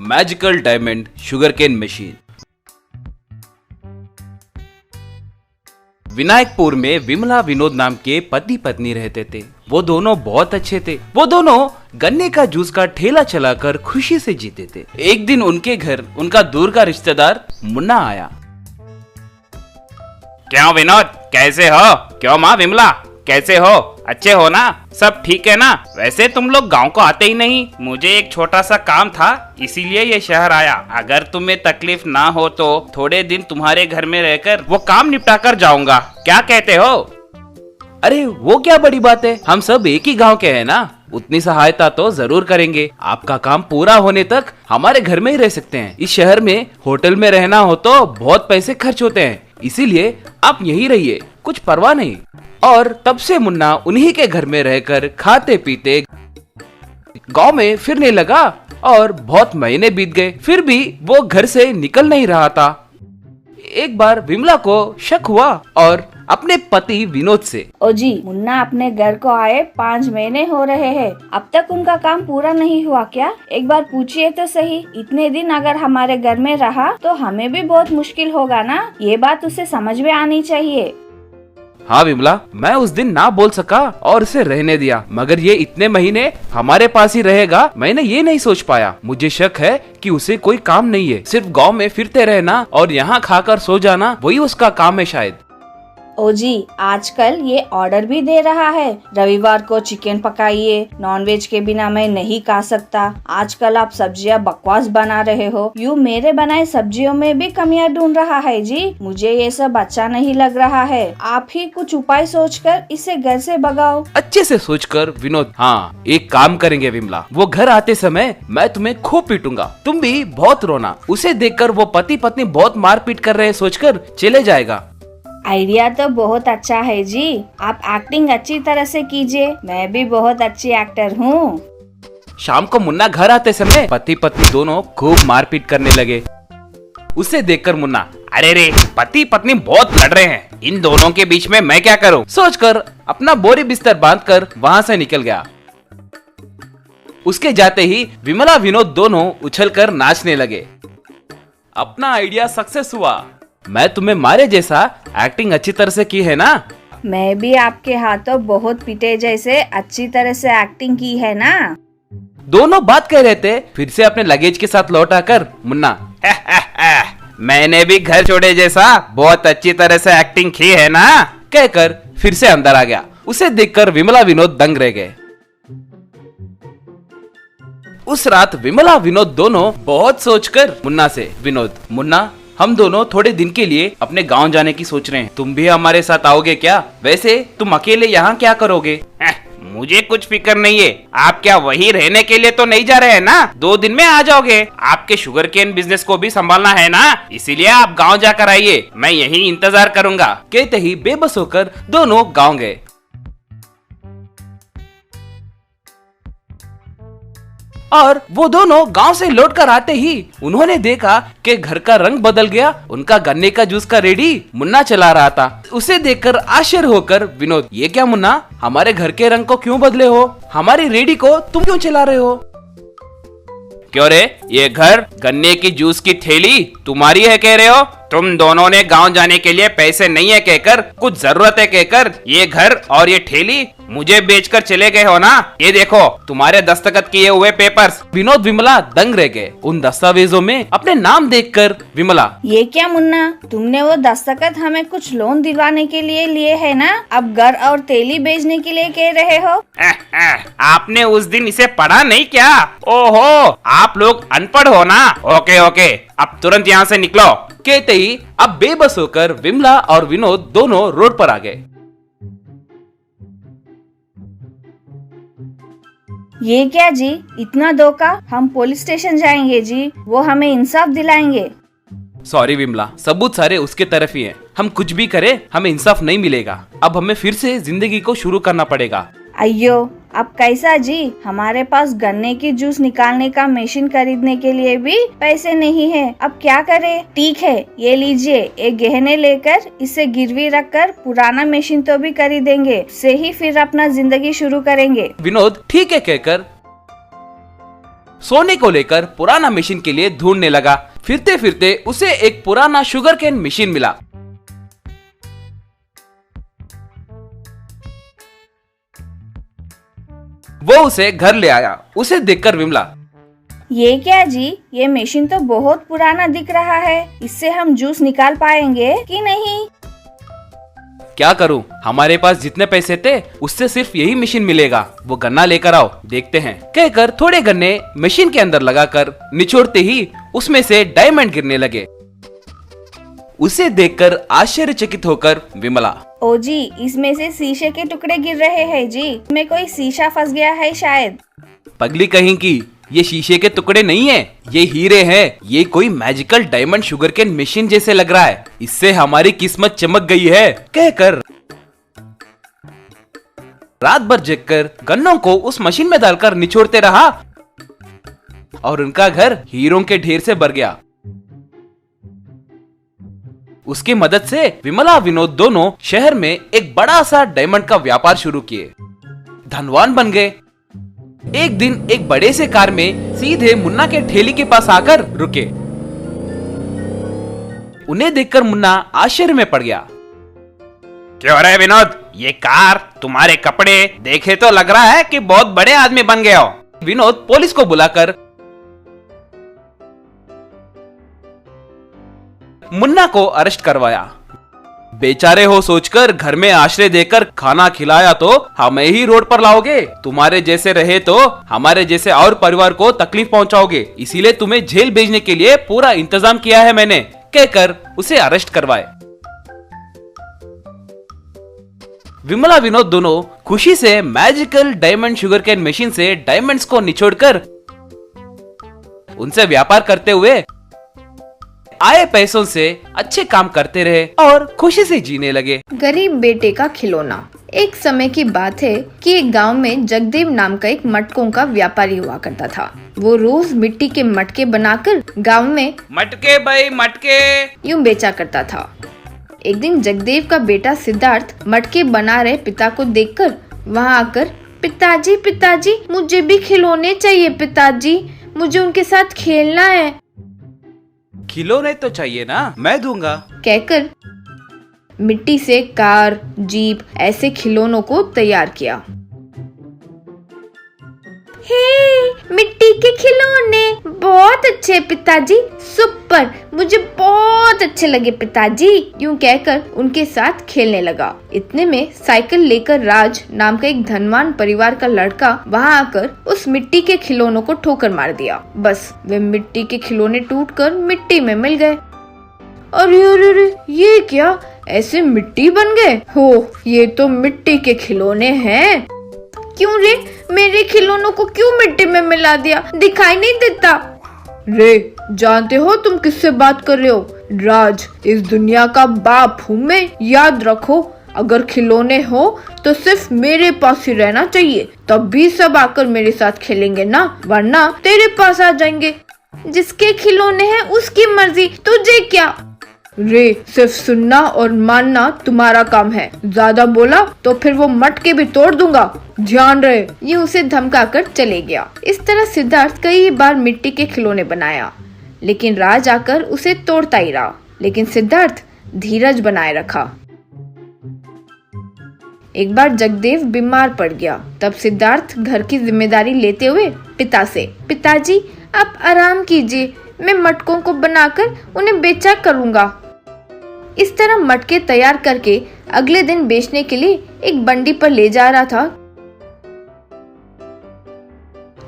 Magical diamond sugarcane machine. Vinayakpur में विमला विनोद नाम के पति पत्नी रहते थे। वो दोनों बहुत अच्छे थे। वो दोनों गन्ने का जूस का ठेला चलाकर खुशी से जीते थे। एक दिन उनके घर उनका दूर का रिश्तेदार मुन्ना आया। क्यों विनोद, कैसे हो? क्यों माँ विमला, कैसे हो? अच्छे हो ना? सब ठीक है ना? वैसे तुम लोग गांव को आते ही नहीं। मुझे एक छोटा सा काम था, इसीलिए ये शहर आया। अगर तुम्हें तकलीफ ना हो तो थोड़े दिन तुम्हारे घर में रहकर वो काम निपटा कर जाऊंगा। क्या कहते हो? अरे वो क्या बड़ी बात है, हम सब एक ही गांव के हैं ना। उतनी सहायता तो जरूर करेंगे। आपका काम पूरा होने तक हमारे घर में ही रह सकते हैं। इस शहर में होटल में रहना हो तो बहुत पैसे खर्च होते हैं, इसीलिए आप यहीं रहिए, कुछ परवाह नहीं। और तब से मुन्ना उन्हीं के घर में रहकर खाते पीते गांव में फिरने लगा और बहुत महीने बीत गए, फिर भी वो घर से निकल नहीं रहा था। एक बार विमला को शक हुआ और अपने पति विनोद से, ओ जी, मुन्ना अपने घर को आए 5 महीने हो रहे हैं, अब तक उनका काम पूरा नहीं हुआ क्या? एक बार पूछिए तो सही। इतने दिन अगर हमारे घर में रहा तो हमें भी बहुत मुश्किल होगा ना। ये बात उसे समझ में आनी चाहिए। हाँ विमला, मैं उस दिन ना बोल सका और उसे रहने दिया, मगर ये इतने महीने हमारे पास ही रहेगा, मैंने ये नहीं सोच पाया। मुझे शक है कि उसे कोई काम नहीं है, सिर्फ गांव में फिरते रहना और यहाँ खाकर सो जाना, वही उसका काम है शायद। ओ जी, आजकल ये ऑर्डर भी दे रहा है, रविवार को चिकन पकाइए, नॉनवेज के बिना मैं नहीं खा सकता। आजकल आप सब्जियां बकवास बना रहे हो, यूँ मेरे बनाए सब्जियों में भी कमियां ढूंढ रहा है जी। मुझे ये सब अच्छा नहीं लग रहा है। आप ही कुछ उपाय सोचकर इसे घर से भगाओ। अच्छे से सोचकर विनोद, हाँ एक काम करेंगे विमला, वो घर आते समय मैं तुम्हें खूब पीटूंगा, तुम भी बहुत रोना। उसे देखकर वो पति पत्नी बहुत मारपीट कर रहे सोचकर चले जाएगा। आइडिया तो बहुत अच्छा है जी, आप एक्टिंग अच्छी तरह से कीजिए, मैं भी बहुत अच्छी एक्टर हूँ। शाम को मुन्ना घर आते समय पति पत्नी दोनों खूब मारपीट करने लगे। उसे देखकर मुन्ना, अरे रे, पति पत्नी बहुत लड़ रहे हैं, इन दोनों के बीच में मैं क्या करूं? सोचकर अपना बोरी बिस्तर बांधकर वहाँ से निकल गया। उसके जाते ही विमला विनोद दोनों उछलकर नाचने लगे। अपना आइडिया सक्सेस हुआ। मैं तुम्हें मारे जैसा एक्टिंग अच्छी तरह से की है ना? मैं भी आपके हाथों बहुत पीटे जैसे अच्छी तरह से एक्टिंग की है ना? दोनों बात कर रहे थे, फिर से अपने लगेज के साथ लौट आकर मुन्ना, मैंने भी घर छोड़े जैसा बहुत अच्छी तरह से एक्टिंग की है ना, कहकर फिर से अंदर आ गया। उसे देखकर विमला विनोद दंग रह गए। उस रात विमला विनोद दोनों बहुत सोचकर मुन्ना से, विनोद, मुन्ना हम दोनों थोड़े दिन के लिए अपने गांव जाने की सोच रहे हैं, तुम भी हमारे साथ आओगे क्या? वैसे तुम अकेले यहाँ क्या करोगे? मुझे कुछ फिक्र नहीं है। आप क्या वही रहने के लिए तो नहीं जा रहे हैं ना? 2 दिन में आ जाओगे। आपके शुगरकेन बिजनेस को भी संभालना है ना, इसीलिए आप गांव जाकर आइए, मैं यही इंतजार करूंगा। कहते ही बेबस होकर दोनों गांव गए। और वो दोनों गांव से लौटकर आते ही उन्होंने देखा कि घर का रंग बदल गया। उनका गन्ने का जूस का रेडी मुन्ना चला रहा था। उसे देखकर आश्चर्य होकर विनोद, ये क्या मुन्ना, हमारे घर के रंग को क्यों बदले हो? हमारी रेडी को तुम क्यों चला रहे हो? क्यों रे, ये घर, गन्ने की जूस की थैली तुम्हारी है कह रहे हो? तुम दोनों ने गांव जाने के लिए पैसे नहीं है कहकर, कुछ जरूरत है कहकर ये घर और ये ठेली मुझे बेचकर चले गए हो ना? ये देखो तुम्हारे दस्तखत किए हुए पेपर्स। विनोद विमला दंग रह गए उन दस्तावेजों में अपने नाम देखकर। विमला, ये क्या मुन्ना, तुमने वो दस्तखत हमें कुछ लोन दिलवाने के लिए लिए है ना? अब घर और तेली बेचने के लिए कह रहे हो? आपने उस दिन इसे पढ़ा नहीं क्या? ओहो, आप लोग अनपढ़ हो ना? ओके ओके, अब तुरंत यहाँ से निकलो। कहते ही अब बेबस होकर विमला और विनोद दोनों रोड पर आ गए। ये क्या जी, इतना धोखा? हम पुलिस स्टेशन जाएंगे जी, वो हमें इंसाफ दिलाएंगे। सॉरी विमला, सबूत सारे उसके तरफ ही हैं। हम कुछ भी करें हमें इंसाफ नहीं मिलेगा। अब हमें फिर से जिंदगी को शुरू करना पड़ेगा। अयो, अब कैसा जी? हमारे पास गन्ने की जूस निकालने का मशीन खरीदने के लिए भी पैसे नहीं है, अब क्या करें? ठीक है, ये लीजिए, एक गहने लेकर इसे गिरवी रखकर पुराना मशीन तो भी खरीदेंगे, से ही फिर अपना जिंदगी शुरू करेंगे। विनोद ठीक है कहकर सोने को लेकर पुराना मशीन के लिए ढूंढने लगा। फिरते फिरते उसे एक पुराना शुगर केन मशीन मिला। वो उसे घर ले आया। उसे देखकर विमला, ये क्या जी, ये मशीन तो बहुत पुराना दिख रहा है, इससे हम जूस निकाल पाएंगे कि नहीं? क्या करूं, हमारे पास जितने पैसे थे उससे सिर्फ यही मशीन मिलेगा। वो गन्ना लेकर आओ, देखते हैं। कहकर थोड़े गन्ने मशीन के अंदर लगाकर निचोड़ते ही उसमें से डायमंड गिरने लगे। उसे देखकर आश्चर्यचकित होकर विमला, ओ जी, इसमें से शीशे के टुकड़े गिर रहे हैं जी, इसमें कोई शीशा फंस गया है शायद। पगली कहीं की, ये शीशे के टुकड़े नहीं है, ये हीरे हैं। ये कोई magical diamond sugarcane machine जैसे लग रहा है, इससे हमारी किस्मत चमक गई है। कहकर रात भर जगकर गन्नों को उस मशीन में डालकर निचोड़ते रहा और उनका घर हीरों के ढेर से भर गया। उसकी मदद से विमला विनोद दोनों शहर में एक बड़ा सा डायमंड का व्यापार शुरू किए, धनवान बन गए। एक दिन एक बड़े से कार में सीधे मुन्ना के ठेली के पास आकर रुके। उन्हें देखकर मुन्ना आश्चर्य में पड़ गया। क्यों रे विनोद, ये कार, तुम्हारे कपड़े देखे तो लग रहा है कि बहुत बड़े आदमी बन गए हो। विनोद पुलिस को बुलाकर मुन्ना को अरेस्ट करवाया। बेचारे हो सोचकर घर में आश्रय देकर खाना खिलाया तो हमें ही रोड पर लाओगे। तुम्हारे जैसे रहे तो हमारे जैसे और परिवार को तकलीफ पहुंचाओगे, इसीलिए तुम्हें जेल भेजने के लिए पूरा इंतजाम किया है मैंने। कहकर उसे अरेस्ट करवाए। विमला विनोद दोनों खुशी से magical diamond sugarcane machine से डायमंड्स को निचोड़कर उनसे व्यापार करते हुए आए पैसों से अच्छे काम करते रहे और खुशी से जीने लगे। गरीब बेटे का खिलौना। एक समय की बात है कि एक गांव में जगदेव नाम का एक मटकों का व्यापारी हुआ करता था। वो रोज मिट्टी के मटके बनाकर गांव में मटके भाई मटके यूं बेचा करता था। एक दिन जगदेव का बेटा सिद्धार्थ मटके बना रहे पिता को देखकर वहां आकर, पिताजी पिताजी मुझे भी खिलौने चाहिए पिताजी, मुझे उनके साथ खेलना है। खिलौने तो चाहिए ना, मैं दूंगा। कहकर मिट्टी से कार, जीप ऐसे खिलौनों को तैयार किया। हे, मिट्टी के खिलौने बहुत अच्छे पिताजी, सुपर, मुझे बहुत अच्छे लगे पिताजी, यूं कहकर उनके साथ खेलने लगा। इतने में साइकिल लेकर राज नाम का एक धनवान परिवार का लड़का वहां आकर उस मिट्टी के खिलौनों को ठोकर मार दिया। बस वे मिट्टी के खिलौने टूटकर मिट्टी में मिल गए। अरे अरे अरे, ये क्या, ऐसे मिट्टी बन गए हो? ये तो मिट्टी के खिलौने हैं। क्यों रे, मेरे खिलौनों को क्यों मिट्टी में मिला दिया? दिखाई नहीं देता। रे, जानते हो तुम किससे बात कर रहे हो? राज इस दुनिया का बाप हूँ मैं, याद रखो। अगर खिलौने हो तो सिर्फ मेरे पास ही रहना चाहिए, तब भी सब आकर मेरे साथ खेलेंगे ना, वरना तेरे पास आ जाएंगे। जिसके खिलौने हैं उसकी मर्जी, तुझे क्या? रे, सिर्फ सुनना और मानना तुम्हारा काम है, ज्यादा बोला तो फिर वो मटके भी तोड़ दूंगा, ध्यान रहे। ये उसे धमकाकर चले गया। इस तरह सिद्धार्थ कई बार मिट्टी के खिलौने बनाया, लेकिन राज आकर उसे तोड़ता ही रहा। लेकिन सिद्धार्थ धीरज बनाए रखा। एक बार जगदेव बीमार पड़ गया। तब सिद्धार्थ घर की जिम्मेदारी लेते हुए पिता से, पिताजी आप आराम कीजिए, मैं मटकों को बनाकर उन्हें बेचा करूंगा। इस तरह मटके तैयार करके अगले दिन बेचने के लिए एक बंडी पर ले जा रहा था।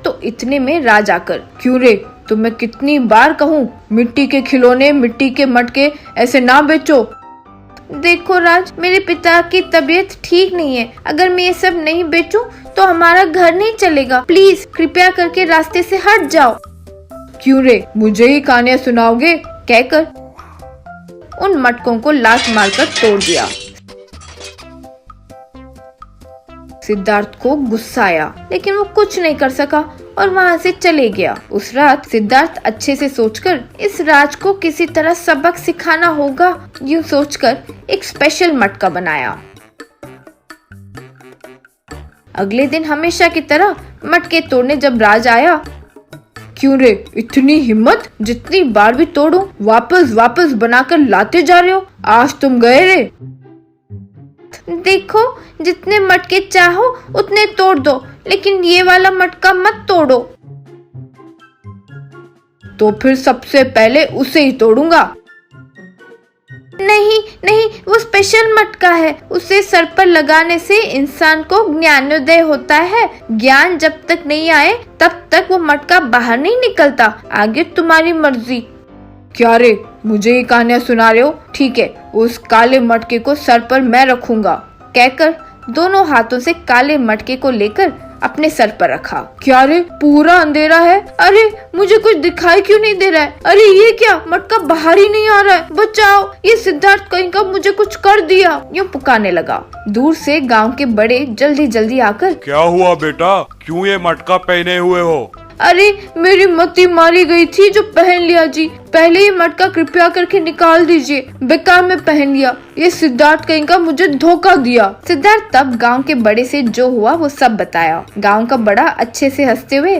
तो इतने में राज आकर, क्यों रे, तुम्हें कितनी बार कहूँ, मिट्टी के खिलौने, मिट्टी के मटके ऐसे ना बेचो। देखो राज, मेरे पिता की तबीयत ठीक नहीं है, अगर मैं ये सब नहीं बेचूं तो हमारा घर नहीं चलेगा, प्लीज कृपया करके रास्ते से हट जाओ। क्यों रे, मुझे ही कहानियां सुनाओगे? कहकर उन मटकों को लात मारकर तोड़ दिया। सिद्धार्थ को गुस्सा आया, लेकिन वो कुछ नहीं कर सका और वहाँ से चले गया। उस रात सिद्धार्थ अच्छे से सोचकर इस राज को किसी तरह सबक सिखाना होगा, यूं सोचकर एक स्पेशल मटका बनाया। अगले दिन हमेशा की तरह मटके तोड़ने जब राज आया क्यों रे, इतनी हिम्मत? जितनी बार भी तोड़ूं वापस वापस बनाकर लाते जा रहे हो। आज तुम गए रे। देखो, जितने मटके चाहो उतने तोड़ दो, लेकिन ये वाला मटका मत तोड़ो। तो फिर सबसे पहले उसे ही तोड़ूंगा। नहीं नहीं, वो स्पेशल मटका है। उसे सर पर लगाने से इंसान को ज्ञानोदय होता है। ज्ञान जब तक नहीं आए तब तक वो मटका बाहर नहीं निकलता। आगे तुम्हारी मर्जी। क्या रे, मुझे ही कहानियां सुना रहे हो? ठीक है, उस काले मटके को सर पर मैं रखूंगा। कहकर दोनों हाथों से काले मटके को लेकर अपने सर पर रखा। क्या रे, पूरा अंधेरा है। अरे मुझे कुछ दिखाई क्यों नहीं दे रहा है? अरे ये क्या, मटका बाहर ही नहीं आ रहा है। बचाओ, ये सिद्धार्थ कहीं का मुझे कुछ कर दिया। यूं पुकारने लगा। दूर से गांव के बड़े जल्दी जल्दी आकर, क्या हुआ बेटा, क्यों ये मटका पहने हुए हो? अरे मेरी मती मारी गई थी जो पहन लिया जी। पहले ये मटका कृपया करके निकाल दीजिए, बेकार में पहन लिया। ये सिद्धार्थ कहीं का मुझे धोखा दिया। सिद्धार्थ तब गांव के बड़े से जो हुआ वो सब बताया। गांव का बड़ा अच्छे से हंसते हुए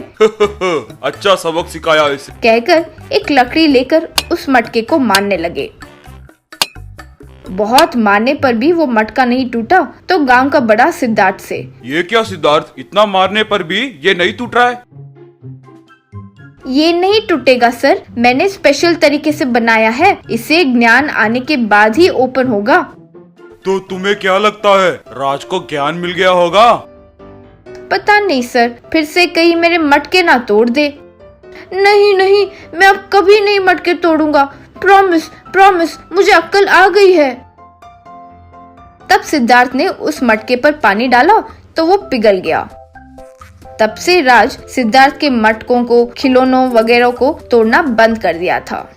अच्छा सबक सिखाया इसे, कहकर एक लकड़ी लेकर उस मटके को मारने लगे। बहुत मारने पर भी वो मटका नहीं टूटा तो गांव का बड़ा सिद्धार्थ से, ये क्या सिद्धार्थ, इतना मारने पर भी ये नहीं टूट रहा है? ये नहीं टूटेगा सर, मैंने स्पेशल तरीके से बनाया है। इसे ज्ञान आने के बाद ही ओपन होगा। तो तुम्हें क्या लगता है, राज को ज्ञान मिल गया होगा? पता नहीं सर, फिर से कहीं मेरे मटके ना तोड़ दे। नहीं नहीं, मैं अब कभी नहीं मटके तोड़ूंगा। प्रॉमिस प्रॉमिस, मुझे अक्ल आ गई है। तब सिद्धार्थ ने उस मटके पर पानी डाला तो वो पिघल गया। तब से राज सिद्धार्थ के मटकों को, खिलौनों वगैरह को तोड़ना बंद कर दिया था।